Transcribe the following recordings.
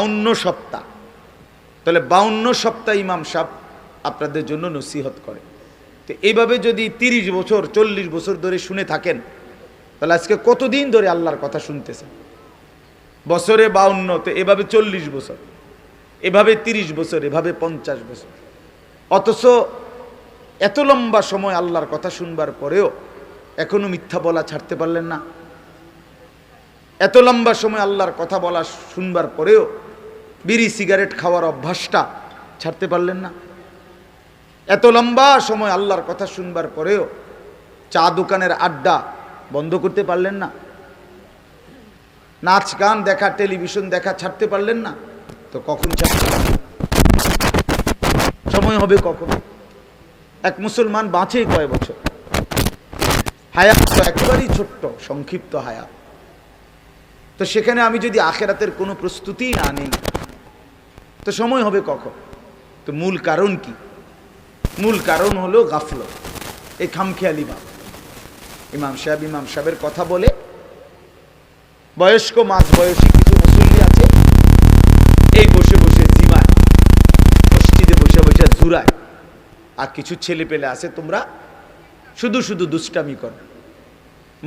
52 সপ্তাহ। তাহলে 52 সপ্তাহ ইমাম সাহেব আপনাদের জন্য নসিহত করে। তো এইভাবে যদি 30 বছর 40 বছর ধরে শুনে থাকেন, তাহলে আজকে কতদিন ধরে আল্লাহর কথা শুনতেছেন? বছরে 52, তো এভাবে 40 বছর, এভাবে 30 বছর, এভাবে 50 বছর। অথচ এত লম্বা সময় আল্লাহর কথা শুনবার পরেও এখনো মিথ্যা বলা ছাড়তে পারলেন না। এত লম্বা সময় আল্লাহর কথা বলা শুনবার পরেও বিড়ি সিগারেট খাওয়ার অভ্যাসটা ছাড়তে পারলেন না। এত লম্বা সময় আল্লাহর কথা শুনবার পরেও চা দোকানের আড্ডা বন্ধ করতে পারলেন না। নাচ গান দেখা, টেলিভিশন দেখা ছাড়তে পারলেন না। তো কখন ছাড়তে পারবেন? সময় হবে কখন? এক মুসলমান বাঁচে কয় বছর? হায়াত তো একেবারেই ছোট্ট, সংক্ষিপ্ত হায়াত। তো সেখানে আমি যদি আখেরাতের কোনো প্রস্তুতি না নেই, তো সময় হবে কখন? তো মূল কারণ কি? মূল কারণ হলো গাফলত, এই খামখেয়ালি ভাব। ইমাম সাহেবের কথা বলে বয়স্ক মাঝ বয়সী কিছু মুসল্লি আছে, এই বসে বসে জিমায়, মসজিদে বসে বসে জুরায়। আর কিছু ছেলে পেলে আছে, তোমরা শুধু শুধু দুষ্টামি করো,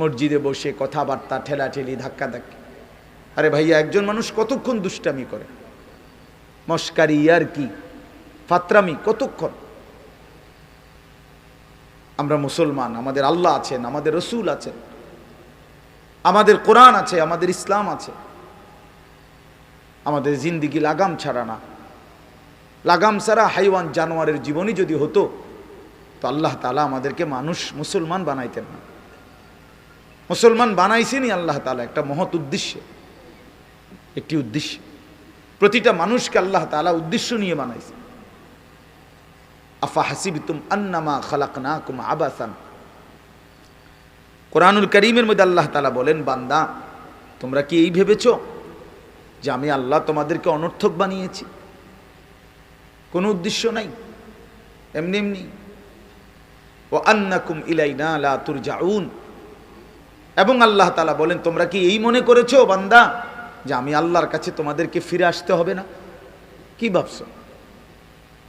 মসজিদে বসে কথাবার্তা, ঠেলাঠেলি, ধাক্কাধাক্কি। আরে ভাইয়া, একজন মানুষ কতক্ষণ দুষ্টামি করে? মস্কারি, আর কি ফাতরামি কতক্ষণ? আমরা মুসলমান, আমাদের আল্লাহ আছেন, আমাদের রসুল আছেন, আমাদের কোরআন আছে, আমাদের ইসলাম আছে। আমাদের জিন্দিগি লাগাম ছাড়া না। লাগাম ছাড়া হাইওয়ান জানোয়ারের জীবনই যদি হতো, তো আল্লাহ তাআলা আমাদেরকে মানুষ মুসলমান বানাইতেন না। মুসলমান বানাইছেনই আল্লাহ তাআলা একটা মহৎ উদ্দেশ্যে, একটি উদ্দেশ্যে। প্রতিটা মানুষকে আল্লাহ তাআলা উদ্দেশ্য নিয়ে বানাইছে। আফা হাসিবতুম আন্নামা খালাকনাকুম আবাসান। কোরআনুল কারীমের মধ্যে আল্লাহ তাআলা বলেন, বান্দা তোমরা কি এই ভেবেছো যে আমি আল্লাহ তোমাদেরকে অনর্থক বানিয়েছি? কোনো উদ্দেশ্য নাই, এমনি এমনি। ওয়া আন্নাকুম ইলাইনা লা তুরজাউন। এবং আল্লাহ তাআলা বলেন, তোমরা কি এই মনে করেছো বান্দা যে আমি আল্লাহর কাছে তোমাদেরকে ফিরে আসতে হবে না? কি ভাবছো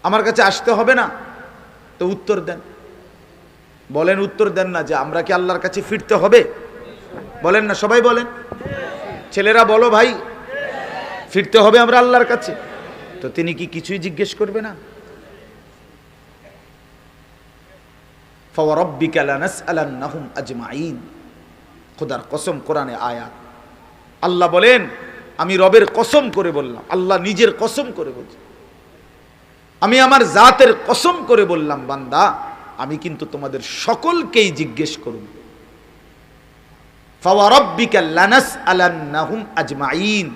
আমার কাছে আসতে হবে না? তো উত্তর দেন, বলেন, উত্তর দেন না যে আমরা কি আল্লাহর কাছে ফিরতে হবে? বলেন না, সবাই বলেন। ছেলেরা বলো ভাই, ফিরতে হবে আমরা আল্লাহর কাছে। তো তিনি কি কিছুই জিজ্ঞেস করবে না? ফাওয়ারাব্বিকা লানাসআলান্নাহুম আজমাইন। খোদার কসম, কোরআনে আয়াত। আল্লাহ বলেন, আমি রবের কসম করে বললাম, আল্লাহ নিজের কসম করে বলছেন, আমি আমার জাতের কসম করে বললাম, বান্দা আমি কিন্তু তোমাদের সকলকেই জিজ্ঞেস করব। ফাওয়ারাব্বিকা লানাসআলান্নাহুম আজমাইন।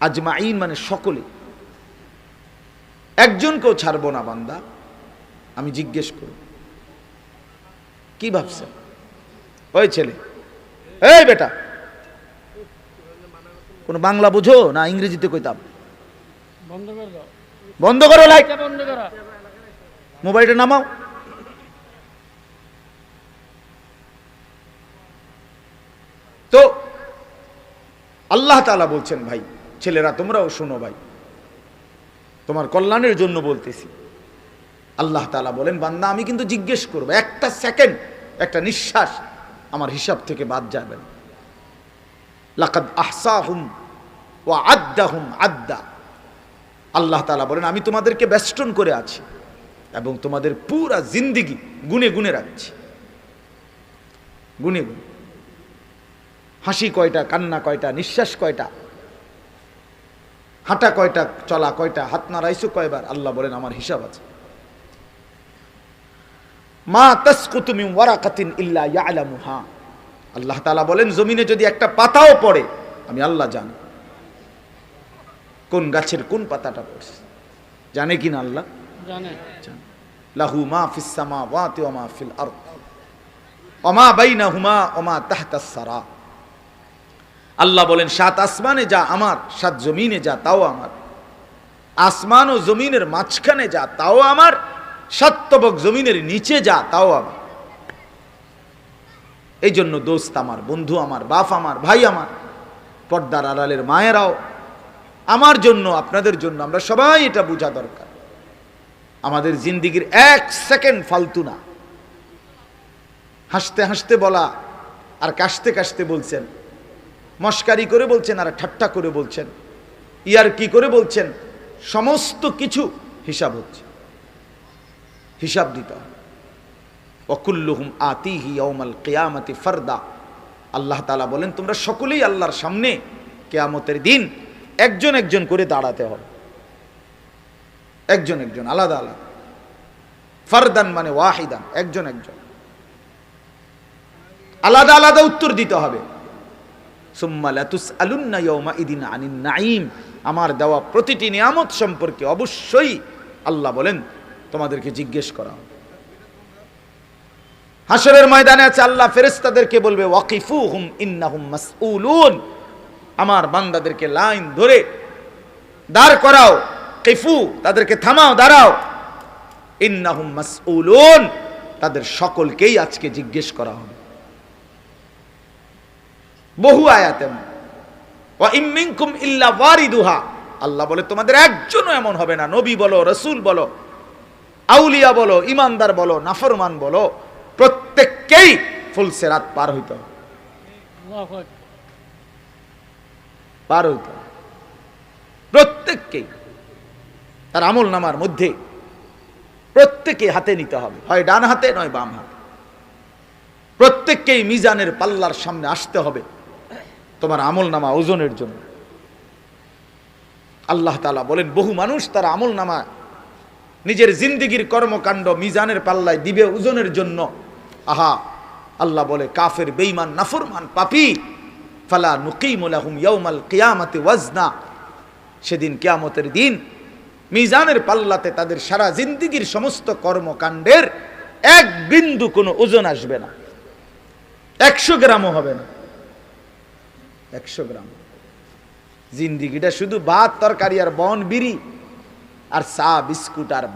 আজমাইন মানে সকলে, একজনকেও ছাড়বো না বান্দা, আমি জিজ্ঞেস করব। কি ভাবছেন? ওই ছেলে, এই বেটা, কোন বাংলা বুঝো না ইংরেজিতে কইতাম? বন্ধ করো লাইট, মোবাইলটা নামাও। তো আল্লাহ তাআলা বলছেন, ভাই ছেলেরা তোমরাও শোনো, ভাই তোমার কল্যাণের জন্য বলতেছি। আল্লাহ তাআলা বলেন, বান্দা আমি কিন্তু জিজ্ঞেস করব, একটা সেকেন্ড, একটা নিঃশ্বাস আমার হিসাব থেকে বাদ যাবে না। লাকাদ আহসাহুম ওয়া আদ্দাহুম আদ্দা। আল্লাহ তাআলা বলেন, আমি তোমাদেরকে বেষ্টন করে আছি এবং তোমাদের পুরা জিন্দেগি গুনে গুনে রাখছি, গুনে গুনে। হাসি কয়টা, কান্না কয়টা, নিঃশ্বাস কয়টা, হাঁটা কয়টা, চলা কয়টা, হাত নাড়াইছো কয়বার, আল্লাহ বলেন আমার হিসাব আছে। মা তাসকুতু মিন ওয়ারাকাতিন ইল্লা ইয়ালামুহা। আল্লাহ তাআলা বলেন, জমিনে যদি একটা পাতাও পড়ে, আমি আল্লাহ জানি কোন গাছের কোন পাতাটা পড়ছে। জানে কিনা আল্লাহ? জানে। লাহু মা ফিস সামাওয়াতি ওয়া মা ফিল আরদ ওয়া মা বাইনাহুমা ওয়া মা তাহতাস সারা। আল্লাহ বলেন, সাত আসমানে যা আমার, সাত জমিনে যা তাও আমার, আসমান ও জমিনের মাঝখানে যা তাও আমার, সাত তবক জমিনের নিচে যা তাও আমার। এই জন্য দোস্ত আমার, বন্ধু আমার, বাপ আমার, ভাই আমার, পর্দার আড়ালের মায়েরাও আমার জন্য, আপনাদের জন্য, আমরা সবাই এটা বোঝা দরকার। আমাদের জিন্দিগির এক সেকেন্ড ফালতু না। হাসতে হাসতে বলা আর কাশতে কাশতে বলছেন, মস্কারি করে বলছেন আর ঠাট্টা করে বলছেন, ইয়ার কি করে বলছেন, সমস্ত কিছু হিসাব হচ্ছে, হিসাব দিতে হবে। ওয়াকুল্লুহুম আতিহি ইয়াউমাল কিয়ামাতি ফারদা। আল্লাহ তাআলা বলেন তোমরা সকলেই আল্লাহর সামনে কিয়ামতের দিন একজন একজন করে দাঁড়াতে হবে, একজন একজন, আলাদা আলাদা। ফারদান মানে ওয়াহিদান, একজন একজন, আলাদা আলাদা উত্তর দিতে হবে। সুম্মা লাতুসআলুন্না ইয়াউমাইদিন আনিন নাঈম। আমার দেওয়া প্রতিটি নিয়ামত সম্পর্কে অবশ্যই আল্লাহ বলেন তোমাদেরকে জিজ্ঞেস করা হবে। হাসরের ময়দানে আছে আল্লাহ ফেরেশতাদেরকে বলবে ওয়াকিফুহুম ইন্নাহুম মাসউলুন। আমার বান্দাদেরকে লাইন ধরে দাঁড় করাও, কিফু তাদেরকে থামাও, দাঁড়াও। ইন্নাহুম মাসউলুন, তাদের সকলকেই আজকে জিজ্ঞেস করা হবে। বহু আয়াতে ওয়া ইম মিনকুম ইল্লা ওয়ারিদুহা। আল্লাহ বলে তোমাদের একজনও এমন হবে না, নবী বলো, রাসূল বলো, আউলিয়া বলো, ইমানদার বলো, নাফরমান বলো, প্রত্যেককেই ফুলসিরাত পার হইতে হবে, পার হইতে হবে প্রত্যেককেই। তার আমল নামার মধ্যে প্রত্যেকে হাতে নিতে হবে, হয় ডান হাতে নয় বাম হাতে। প্রত্যেককেই মিজানের পাল্লার সামনে আসতে হবে তোমার আমল নামা ওজনের জন্য। আল্লাহ তাআলা বলেন বহু মানুষ তার আমল নামা নিজের জিন্দিগির কর্মকাণ্ড মিজানের পাল্লায় দিবে ওজনের জন্য। আহা, আল্লাহ বলে কাফের, বেঈমান, নাফরমান, পাপী, ফালা নুকিমু লাহুম ইয়াউমাল কিয়ামাতি ওয়াজনা। সেদিন কিয়ামতের দিন মিজানের পাল্লাতে তাদের সারা জিন্দিগির সমস্ত কর্মকাণ্ডের এক বিন্দু কোনো ওজন আসবে না, 100 গ্রামও হবে না, 100 গ্রাম। জিন্দিগিটা শুধু ভাত তরকারি আর বন বিড়ি আর চা বিস্কুট আর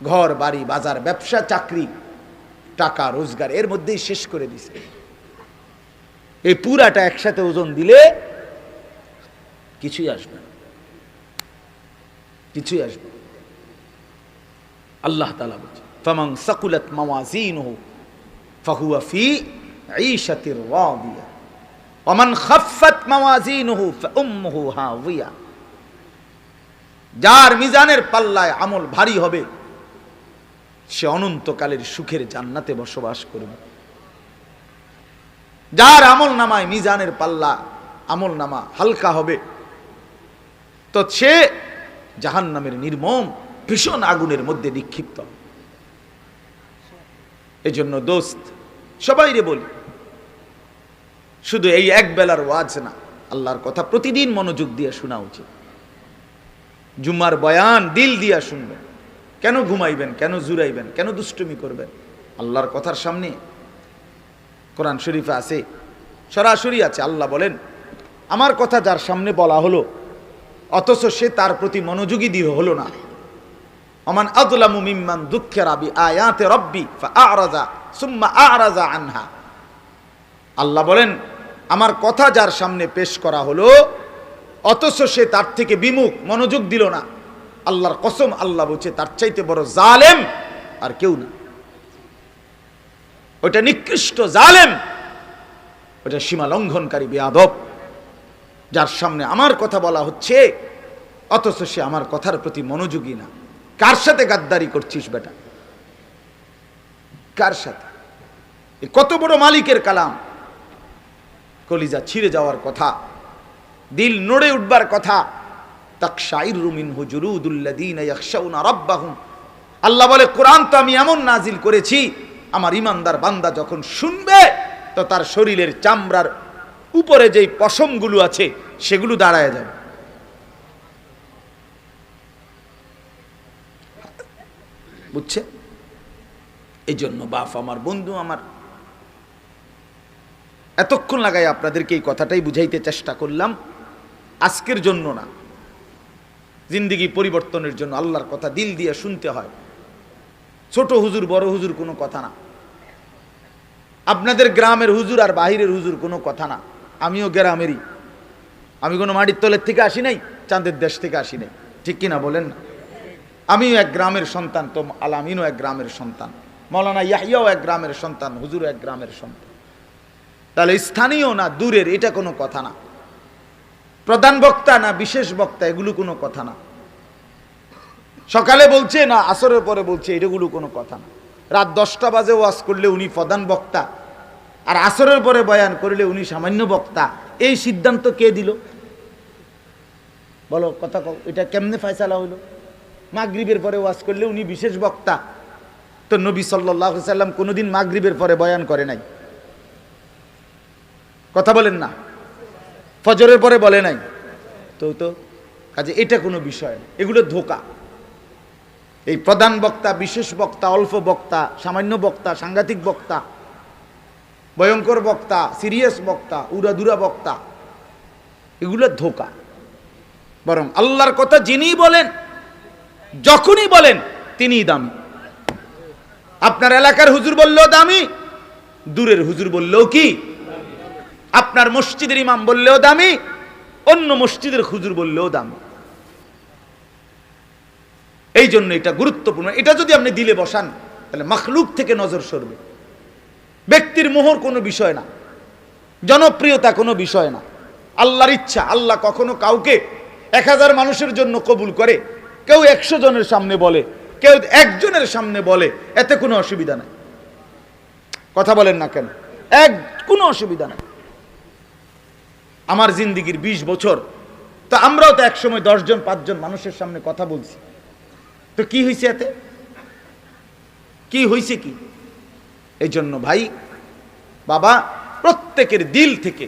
ঘর বাড়ি বাজার ব্যবসা চাকরি টাকা রোজগার এর মধ্যেই শেষ করে দিছে। এই পুরাটা একসাথে ওজন দিলে কিছুই আসবে না, কিছুই আসবে। আল্লাহ তাআলা বলেন ফামান সাকুলাত মাওয়াজিনুহু ফাহুয়া ফি ঈশাতির রাদিয়া ওয়া মান খাফফাত মাওয়াজিনুহু ফাউম্মুহু হাওয়িয়া। যার মিজানের পাল্লায় আমল ভারী হবে সে অনন্তকালের সুখের জান্নাতে বসবাস করবে। যার আমল নামায় মিজানের পাল্লা আমল নামা হালকা হবে তো সে জাহান্নামের নির্মম ভীষণ আগুনের মধ্যে নিক্ষিপ্ত। এজন্য দোস্ত সবাইরে বলি, শুধু এই এক বেলার ওয়াজ না, আল্লাহর কথা প্রতিদিন মনোযোগ দিয়ে শোনা উচিত। জুমার বয়ান দিল দিয়া শুনবেন। কেন ঘুমাইবেন, কেন জুরাইবেন, কেন দুষ্টুমি করবেন? আল্লাহর কথার সামনে কোরআন শরীফে আছে, সরাসরি আছে। আল্লাহ বলেন আমার কথা যার সামনে বলা হলো অথচ সে তার প্রতি মনোযোগী দিয়ে হলো না। ওমান আযলামু মিম্মান যুক্কিরা বিআয়াতি রাব্বি ফাআরাযা সুম্মা আ'রাযা আনহা। আল্লাহ বলেন আমার কথা যার সামনে পেশ করা হলো অথচ সে তার থেকে বিমুখ, মনোযোগ দিল না। আল্লাহর কসম, আল্লাহ বলছে তার চাইতে বড় জালেম আর কেউ না। ওটা নিকৃষ্ট জালেম, ওটা সীমা লঙ্ঘনকারী বেয়াদব, যার সামনে আমার কথা বলা হচ্ছে অথচ সে আমার কথার প্রতি মনোযোগী না। কার সাথে গাদ্দারি করছিস বেটা, কার সাথে? কত বড় মালিকের কালাম, কলিজা ছিঁড়ে যাওয়ার কথা, দিল নড়ে উঠবার কথা। তাকশাইরু মিনহু জুলুদুল্লাযীনা ইয়াখশাউনা রাব্বাহুম। আল্লাহ বলে কোরআন তো আমি এমন নাজিল করেছি আমার ইমানদার বান্দা যখন শুনবে তো তার শরীরের চামড়ার উপরে যেই পশমগুলো আছে সেগুলো দাঁড়ায় যাবে। বুঝছে? এই জন্য বাপ আমার, বন্ধু আমার, এতক্ষণ লাগাই আপনাদেরকে এই কথাটাই বুঝাইতে চেষ্টা করলাম। আজকের জন্য না, জিন্দেগি পরিবর্তনের জন্য আল্লাহর কথা দিল দিয়ে শুনতে হয়। ছোট হুজুর বড় হুজুর কোনো কথা না, আপনাদের গ্রামের হুজুর আর বাহিরের হুজুর কোনো কথা না। আমিও গ্রামেরই, আমি কোনো মাটির তলের থেকে আসি নাই, চাঁদের দেশ থেকে আসি নাই, ঠিক কিনা বলেন না? আমিও এক গ্রামের সন্তান, তো আলামিনও এক গ্রামের সন্তান, মৌলানা ইয়াহিয়াও এক গ্রামের সন্তান, হুজুরও এক গ্রামের সন্তান। তাহলে স্থানীয় না দূরের এটা কোনো কথা না, প্রধান বক্তা না বিশেষ বক্তা এগুলো কোনো কথা না, সকালে বলছে না আসরের পরে বলছে এগুলো কোনো কথা না। রাত 10টা বাজে ওয়াজ করলে উনি প্রধান বক্তা, আর আসরের পরে বয়ান করলে উনি সামান্য বক্তা, এই সিদ্ধান্ত কে দিল বলো? কথা কও, এটা কেমনে ফয়সালা হইল? মাগরিবের পরে ওয়াজ করলে উনি বিশেষ বক্তা, তো নবী সাল্লাল্লাহু আলাইহি সাল্লাম কোনোদিন মাগরিবের পরে বয়ান করে নাই, কথা বলেন না, ফজরের পরে বলে নাই, তো কাজে এটা কোনো বিষয় না, এগুলো ধোঁকা। এই প্রধান বক্তা, বিশেষ বক্তা, অল্প বক্তা, সামান্য বক্তা, সাংঘাতিক বক্তা, ভয়ঙ্কর বক্তা, সিরিয়াস বক্তা, উড়াদুরা বক্তা, এগুলো ধোঁকা। বরং আল্লাহর কথা যিনি বলেন, যখনই বলেন তিনিই দামি। আপনার এলাকার হুজুর বললেও দামি, দূরের হুজুর বললেও কি, আপনার মসজিদের ইমাম বললেও দামি, অন্য মসজিদের হুজুর বললেও দামি। এই জন্য এটা গুরুত্বপূর্ণ। এটা যদি আপনি দিলে বসান তাহলে মাখলুক থেকে নজর সরবে। ব্যক্তির মোহর কোনো বিষয় না, জনপ্রিয়তা কোনো বিষয় না, আল্লাহর ইচ্ছা। আল্লাহ কখনো কাউকে 1000 মানুষের জন্য কবুল করে, কেউ 100 জনের সামনে বলে, কেউ 1 জনের সামনে বলে, এতে কোনো অসুবিধা নাই। কথা বলেন না কেন? কোনো অসুবিধা নাই। আমার জিন্দিগির 20 বছর, তো আমরাও তো একসময় 10 জন 5 জন মানুষের সামনে কথা বলছি, তো কি হয়েছে এতে? কি হয়েছে কি? এই জন্য ভাই বাবা, প্রত্যেকের দিল থেকে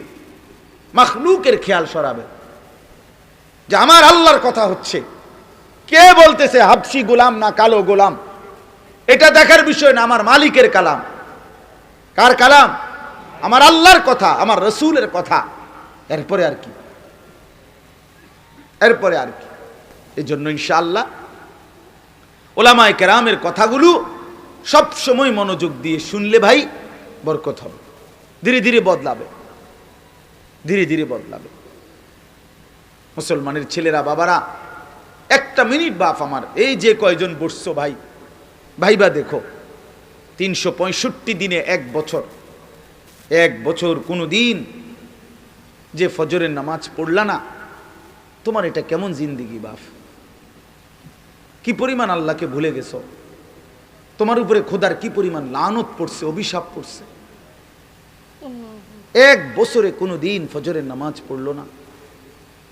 মাখলুকের খেয়াল সরাবে যে আমার আল্লাহর কথা হচ্ছে, কে বলতেছে হাবশি গোলাম না কালো গোলাম, এটা দেখার বিষয় না, আমার মালিকের কালাম। কার কালাম? আমার আল্লাহর কথা, আমার রসুলের কথা। এরপরে আর কি, এরপরে আর কি। এই জন্য ইনশাআল্লাহ ওলামায়ে কেরামের কথাগুলো সব সময় মনোযোগ দিয়ে শুনলে ভাই বরকত হবে, ধীরে ধীরে বদলাবে, ধীরে ধীরে বদলাবে। মুসলমানের ছেলেরা, বাবারা, একটা মিনিট বাপ আমার, এই যে কয়জন বসছো ভাই, ভাইবা দেখো 365 দিনে 1 বছর, 1 বছর কোনো দিন যে ফজরের নামাজ পড়লা না, তোমার এটা কেমন জিন্দিগি বাপ? কি পরিমাণ আল্লাহকে ভুলে গেছো, তোমার উপরে খোদার কি পরিমাণ লানত পড়ছে, অভিশাপ পড়ছে। 1 বছরে কোনো দিন ফজরের নামাজ পড়লো না,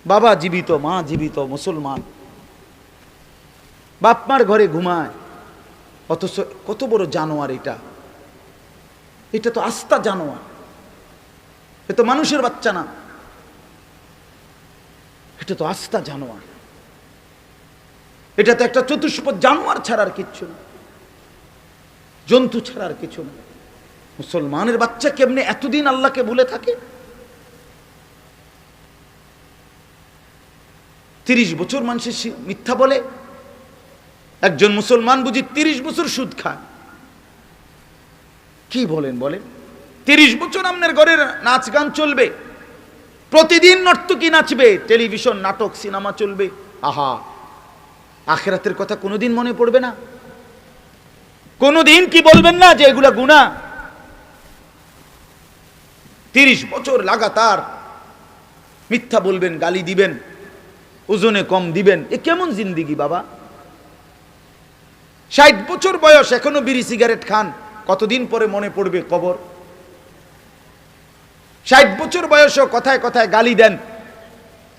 বাবা জীবিত, মা জীবিত, মুসলমান, বাপ মার ঘরে ঘুমায়, অথচ কত বড় জানোয়ার এটা! এটা তো আস্তা জানোয়ার, এ তো মানুষের বাচ্চা না, এটা তো আস্তা জানোয়ার, এটা তো একটা চতুষ্পদ জানোয়ার ছাড়ার কিচ্ছু না, জন্তু ছাড়ার কিছু না। মুসলমানের বাচ্চা কেমনে এতদিন আল্লাহকে ভুলে থাকে? 30 বছর মানুষের মিথ্যা বলে, একজন মুসলমান বুঝি 30 বছর সুদ খায়। কি বলেন বলেন? 30 বছর আপনার ঘরের নাচ গান চলবে, প্রতিদিন নর্তকী নাচবে, টেলিভিশন নাটক সিনেমা চলবে, আহা, আখিরাতের কথা কোনোদিন মনে পড়বে না? কোনোদিন কি বলবেন না যে এগুলা গুনাহ? 30 বছর লাগাতার মিথ্যা বলবেন, গালি দিবেন, ওজনে কম দিবেন, এ কেমন জিন্দিগি বাবা? 60 বছর বয়স এখনো বিড়ি সিগারেট খান, কতদিন পরে মনে পড়বে কবর? 60 বছর বয়সও কথায় কথায় গালি দেন,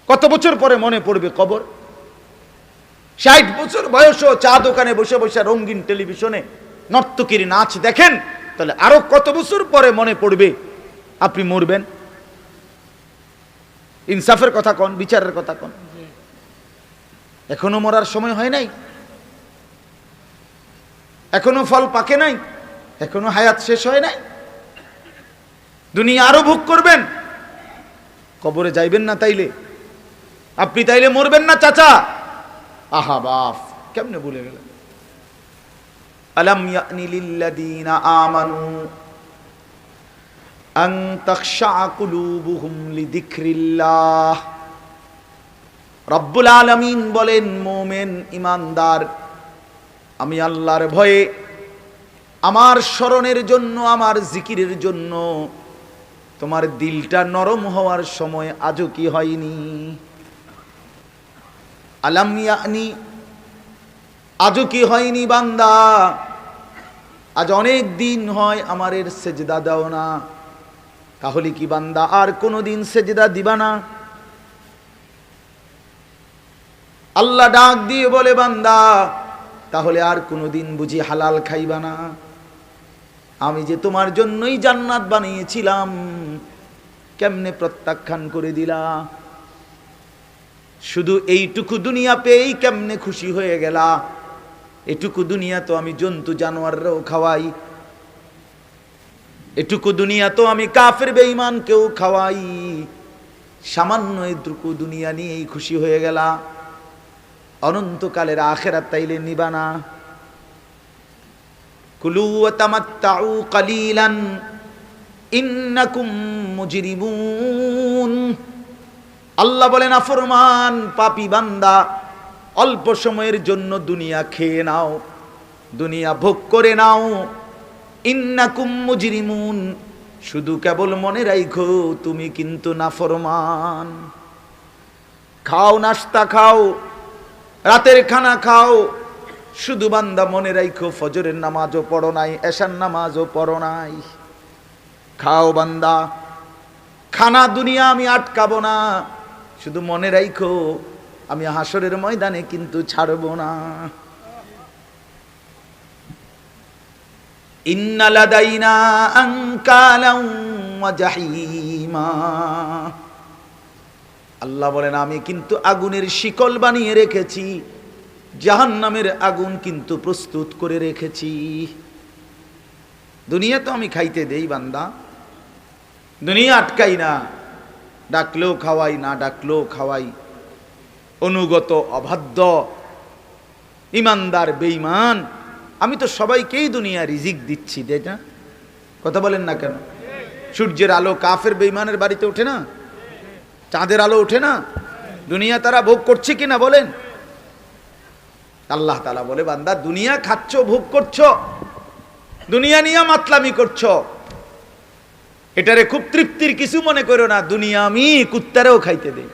কত বছর পরে মনে পড়বে কবর? 60 বছর বয়সও চা দোকানে বসে বসে রঙিন টেলিভিশনে নর্তকীর নাচ দেখেন, তাহলে আরো কত বছর পরে মনে পড়বে আপনি মরবেন? ইনসাফের কথা কোন, বিচারের কথা কোন। এখনো মরার সময় হয় নাই, এখনো ফল পাকে নাই, এখনো হায়াত শেষ হয় নাই, দুনিয়া আরো ভোগ করবেন, কবরে যাইবেন না তাইলে? আপনি তাইলে মরবেন না চাচা? আহা বাপ, কেমনে ভুলে গেলেন? আলাম ইয়ানি লিল্লাযীনা আমানু আন তাখশা কুলুবুহুম লিযিকরিল্লাহ। রব্বুল আলামিন বলেন, মুমিন ইমানদার, আমি আল্লাহর ভয়ে, আমার স্মরণের জন্য, আমার জিকিরের জন্য তোমার দিলটা নরম হওয়ার সময় আজও কি হয়নি? আলাম ইয়ানি, আজও কি হয়নি বান্দা? আজ অনেক দিন হয় আমারের সেজদা দাও না, তাহলে কি বান্দা আর কোনোদিন সেজদা দিবা না? আল্লাহ ডাক দিয়ে বলে, বান্দা তাহলে আর কোনোদিন বুঝি হালাল খাইবা না? আমি যে তোমার জন্যই জান্নাত বানিয়েছিলাম, কেমনে প্রত্যাখ্যান করে দিলা? শুধু এইটুকু দুনিয়া পেয়েই কেমনে খুশি হয়ে গেলা? এটুকু দুনিয়া তো আমি জন্তু জানোয়াররাও খাওয়াই, এটুকু দুনিয়া তো আমি কাফের বেঈমানকেও খাওয়াই, সামান্য এটুকু দুনিয়া নিয়েই খুশি হয়ে গেলা? অনন্তকালের আখিরাত তাইলে নিবা না? কুলু ওয়া তামাত্তাউ কালিলান ইন্নাকুম মুজরিমুন। আল্লাহ বলেন, নাফরমান পাপী বান্দা, অল্প সময়ের জন্য দুনিয়া খেয়ে নাও, দুনিয়া ভোগ করে নাও। ইন্নাকুম মুজরিমুন, শুধু কেবল মনে রাখো তুমি কিন্তু নাফরমান। খাও, নাস্তা খাও, রাতের খানা খাও, শুধু বান্দা মনে রাখো ফজরের নামাজও পড়ো নাই, এশার নামাজও পড়ো নাই। খাও বান্দা, খানা দুনিয়া আমি আটকাবো না, শুধু মনে রাখো আমি হাসরের ময়দানে কিন্তু ছাড়বো না। ইন্না লাদাইনা আনকালাম ওয়া জাহিমা। আল্লাহ বলেন, আমি কিন্তু আগুনের শিকল বানিয়ে রেখেছি, জাহান্নামের আগুন কিন্তু প্রস্তুত করে রেখেছি। দুনিয়া তো আমি খাইতে দেই বান্দা, দুনিয়া আটকাই না, ডাকলেও খাওয়াই, না ডাকলেও খাওয়াই। অনুগত অবাধ্য ইমানদার বেঈমান আমি তো সবাইকেই দুনিয়া রিজিক দিচ্ছি, তাই না? কথা বলেন না কেন? সূর্যের আলো কাফের বেঈমানের বাড়িতে ওঠে না? চাঁদের আলো ওঠে না? দুনিয়া তারা ভোগ করছে কিনা বলেন? আল্লাহ তাআলা বলে, বান্দা দুনিয়া খাচ্ছ, ভোগ করছো, দুনিয়া নিয়ে মাতলামি করছো, এটারে খুব তৃপ্তির কিছু মনে করো না। দুনিয়া আমি কুত্তারেও খাইতে দেই।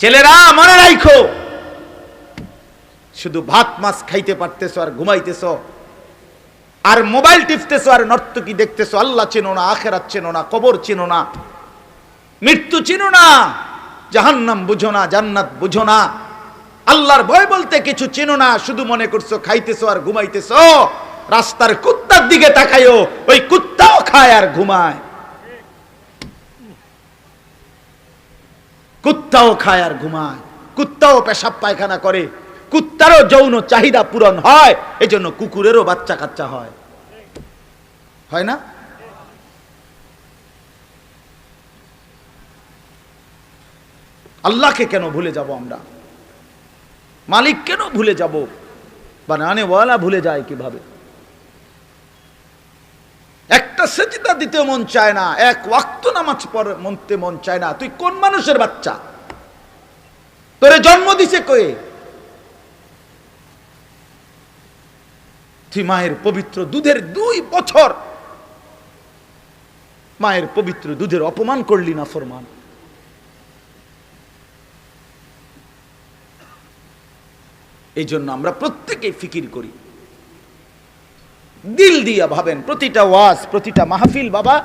ছেলেরা মনে রাখো, শুধু ভাত মাছ খাইতে পারতেছো আর ঘুমাইতেছো, আর মোবাইল টিপতেছো, আর নর্তকী দেখতেছো। আল্লাহ চেনো না, আখিরাত চেনো না, কবর চেনো না, মৃত্যু চেনো না, জাহান্নাম বুঝো না, জান্নাত বুঝো না, আল্লাহর ভয় বলতে কিছু চেনো না। শুধু মনে করছো খাইতেছো আর ঘুমাইতেছো। রাস্তার কুত্তার দিকে তাকাইও, ওই কুত্তাও খায় আর ঘুমায়, কুত্তাও খায় আর ঘুমায়, কুত্তাও পেশাব পায়খানা করে, কুত্তারও যৌন চাহিদা পূরণ হয়, এজন্য কুকুরেরও বাচ্চা কাচ্চা হয়, হয় না? আল্লাহকে কেন ভুলে যাব আমরা? মালিক কেন ভুলে যাব? বানানে ওয়ালা ভুলে যায় কিভাবে? একটা সেজদা দিতে মন চায় না, এক ওয়াক্ত নামাজ পড়তে মন চায় না। তুই কোন মানুষের বাচ্চা? তোরে জন্ম দিছে কয়ে? তুই মায়ের পবিত্র দুধের 2 বছর মায়ের পবিত্র দুধের অপমান করলি না ফরমান। এই জন্য আমরা প্রত্যেকেই ফিকির করি, দিল দিয়া ভাবেন। প্রতিটা ওয়াজ, প্রতিটা মাহফিল বাবা,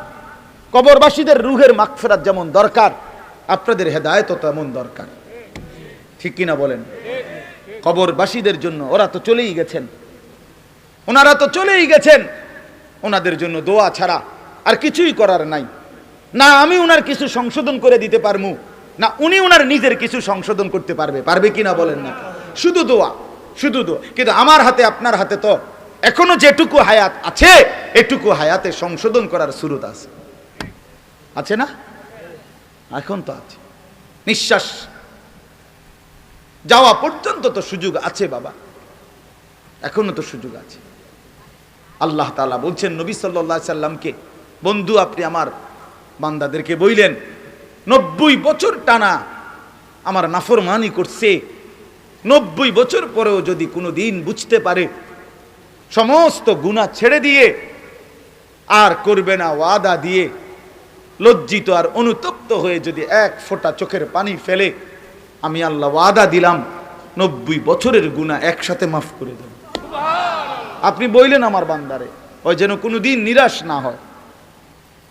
কবরবাসীদের রুহের মাগফিরাত যেমন দরকার, আপনাদের হেদায়েতও তেমন দরকার। ঠিক কিনা বলেন? কবরবাসীদের জন্য, ওরা তো চলেই গেছেন, ওনারা তো চলেই গেছেন, ওনাদের জন্য দোয়া ছাড়া আর কিছুই করার নাই। না আমি ওনার কিছু সংশোধন করে দিতে পারবো, না উনি ওনার নিজের কিছু সংশোধন করতে পারবে। পারবে কিনা বলেন না? শুধু দোয়া, শুধু দোয়া। কিন্তু আমার হাতে, আপনার হাতে তো এখনো যেটুকু হায়াত আছে, এটুকু হায়াতে সংশোধন করার সুরত আছে, আছে না? এখন তো আছে, নিঃশ্বাস যাওয়া পর্যন্ত তো সুযোগ আছে বাবা, এখনো তো সুযোগ আছে। আল্লাহ তাআলা বলছেন নবী সাল্লাল্লাহু আলাইহি সাল্লামকে, বন্ধু আপনি আমার বান্দাদেরকে বললেন 90 বছর টানা আমার নাফরমানি করছে, 90 বছর পরেও যদি কোনো দিন বুঝতে পারে, সমস্ত গুনাহ ছেড়ে দিয়ে আর করবে না ওয়াদা দিয়ে, লজ্জিত আর অনুতপ্ত হয়ে যদি এক ফোঁটা চোখের পানি ফেলে, আমি আল্লাহ ওয়াদা দিলাম 90 বছরের গুনাহ একসাথে মাফ করে দেব। আপনি বললেন আমার বান্দারে, ওই যেন কোনোদিন নিরাশ না হয়,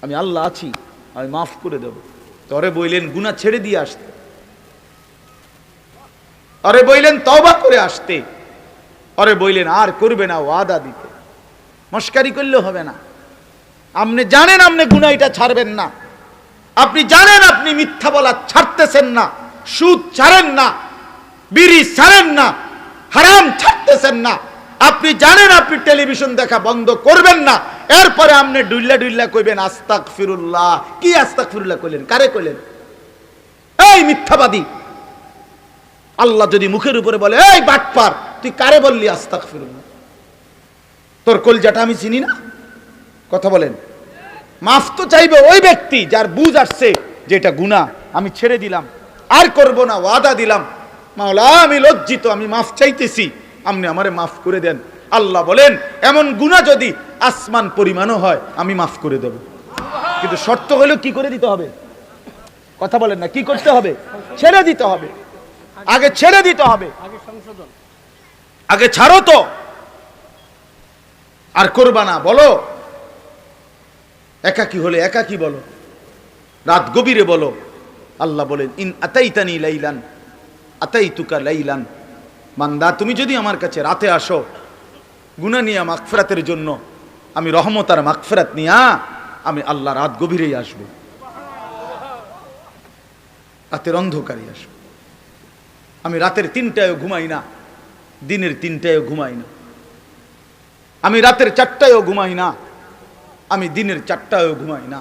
আমি আল্লাহ আছি, আমি মাফ করে দেব। তরে বললেন গুনাহ ছেড়ে দিয়ে আসতে, আরে বললেন তওবা করে আসতে, আরে বললেন আর করবে না ওয়াদা দিতে। মস্কারি করলে হবে না। আপনি জানেন আপনি গুনাহ এটা ছাড়বেন না, আপনি জানেন আপনি মিথ্যা বলা ছাড়তেছেন না, সুদ ছাড়েন না, বিড়ি ছাড়েন না, হারাম ছাড়তেছেন না, আপনি জানেন আপনি টেলিভিশন দেখা বন্ধ করবেন না, এরপরে আপনি ডুইল্লা ডুইল্লা কইবেন আস্তাগফিরুল্লাহ। কি আস্তাগফিরুল্লাহ কইলেন? কারে কইলেন? এই মিথ্যাবাদী! আল্লাহ যদি মুখের উপরে বলে এই বাটপার, তুই কারে বললি আস্তাগফিরুল্লাহ? তোর কলজাটা আমি চিনি না? কথা বলেন। মাফ তো চাইবে ওই ব্যক্তি যার বুঝ আসছে যে এটা গুনাহ, আমি ছেড়ে দিলাম, আর করব না, ওয়াদা দিলাম। মাওলা আমি লজ্জিত, আমি মাফ চাইতেছি, আপনি আমারে মাফ করে দেন। আল্লাহ বলেন এমন গুনাহ যদি আসমান পরিমাণও হয় আমি মাফ করে দেব, কিন্তু শর্ত হলো কি করে দিতে হবে? কথা বলেন না, কি করতে হবে? ছেড়ে দিতে হবে, আগে ছেড়ে দিতে হবে, আগে ছাড়ো তো, আর করবা না। বলো একাকী হলে একাকী বলো, রাত গভীরে বলো। আল্লাহ বলেন ইন আতাইতানি লাইলান আতাইতুকা লাইলান, বান্দা তুমি যদি আমার কাছে রাতে আসো গুনাহ নিয়ে মাগফিরাতের জন্য, আমি রহমত আর মাগফিরাত নিয়ে আমি আল্লাহ রাত গভীরেই আসব, রাতের অন্ধকারে আসব। আমি রাতের 3টায়ও ঘুমাই না, দিনের 3টায়ও ঘুমাই না, আমি রাতের 4টায়ও ঘুমাই না, আমি দিনের 4টায়ও ঘুমাই না।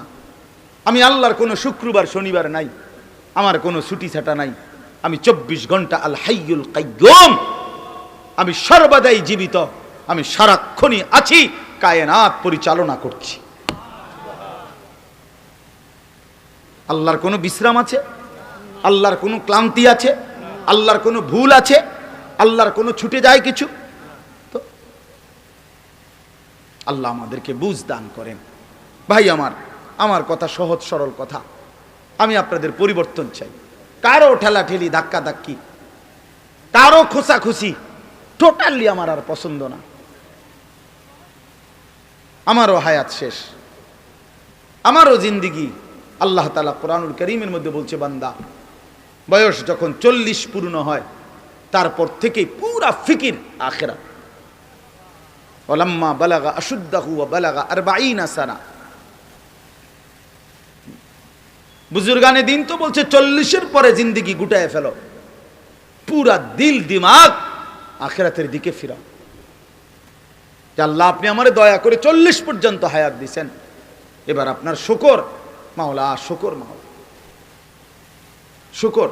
আমি আল্লাহর কোনো শুক্রবার শনিবার নাই, আমার কোনো ছুটি ছাটা নাই। আমি 24 ঘন্টা আল হাইয়ুল কাইয়্যুম, আমি সর্বদাই জীবিত, আমি সারাক্ষণই আছি, কায়নাত পরিচালনা করছি। আল্লাহর কোনো বিশ্রাম আছে? আল্লাহর কোনো ক্লান্তি আছে? আল্লাহর কোনো ভুল আছে? আল্লাহর কোনো ছুটে যায় কিছু? তো আল্লাহ আমাদেরকে বুঝ দান করেন। ভাই আমার কথা সহজ সরল কথা, আমি আপনাদের পরিবর্তন চাই। কারো ঠেলাঠেলি ধাক্কা ধাক্কি, কারো খোঁচাখুচি টোটালি আমার আর পছন্দ না। আমারও হায়াত শেষ, আমারও জিন্দিগি। আল্লাহ তাআলা কোরআনুল কারীমের মধ্যে বলছে, বান্দা বয়স যখন 40 পূর্ণ হয় তারপর থেকে পুরা ফিকির আখিরাত। ওয়ালাম্মা বালাগা আশুদ্দাহু ওয়া বালাগা 40 সানা। বুজুর্গানে দিন তো বলছে 40-এর পরে জিন্দিগি গুটায় ফেলো, পুরা দিল দিমাগ আখিরাতের দিকে ফিরাও। যে আল্লাহ আপনি আমারে দয়া করে 40 পর্যন্ত হায়াত দিছেন, এবার আপনার শুকর মাওলা, শুকর মাওলা, শুকর।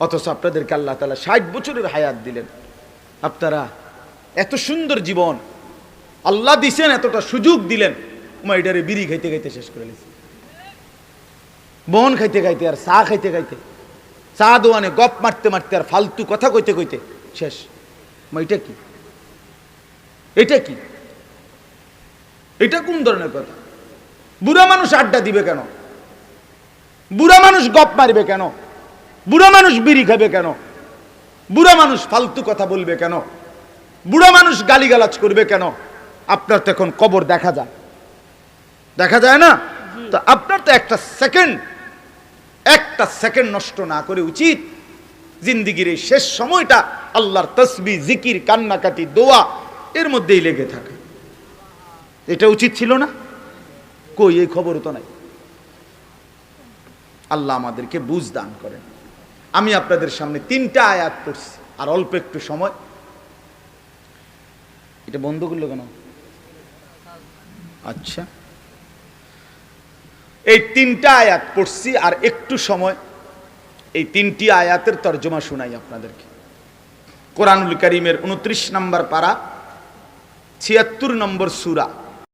অথচ আপনাদেরকে আল্লাহ তাআলা 60 বছরের হায়াত দিলেন, আপনারা এত সুন্দর জীবন আল্লাহ দিছেন, এতটা সুযোগ দিলেন, এটারে বিড়ি খাইতে খাইতে শেষ করে নিয়েছে, বন খাইতে খাইতে আর চা খাইতে খাইতে, চা দোয়ানে গপ মারতে মারতে আর ফালতু কথা কইতে কইতে শেষ। এটা কি? এটা কি? এটা কোন ধরনের কথা? বুড়া মানুষ আড্ডা দিবে কেন? বুড়া মানুষ গপ মারবে কেন? বুড়া মানুষ বিড়ি খাবে কেন? বুড়া মানুষ ফালতু কথা বলবে কেন? বুড়া মানুষ গালিগালাজ করবে কেন? আপনার তো এখন কবর দেখা যায়, দেখা যায় না? তো আপনার তো একটা সেকেন্ড নষ্ট না করে উচিত জিন্দিগির এই শেষ সময়টা আল্লাহর তসবিহ, জিকির, কান্নাকাটি, দোয়া এর মধ্যেই লেগে থাকে। এটা উচিত ছিল না? কই, এই খবর তো নাই। আল্লাহ আমাদেরকে বুঝ দান করেন। আমি আপনাদের সামনে 3টা আয়াত পড়ছি, আর অল্প একটু সময়। এটা বন্ধ করলো কেন? আচ্ছা, এই 3টা আয়াত পড়ছি আর একটু সময়, এই 3টি আয়াতের তর্জমা শোনাই আপনাদেরকে। কোরআনুল কারীমের 29 নম্বর পারা, 76 নম্বর সূরা।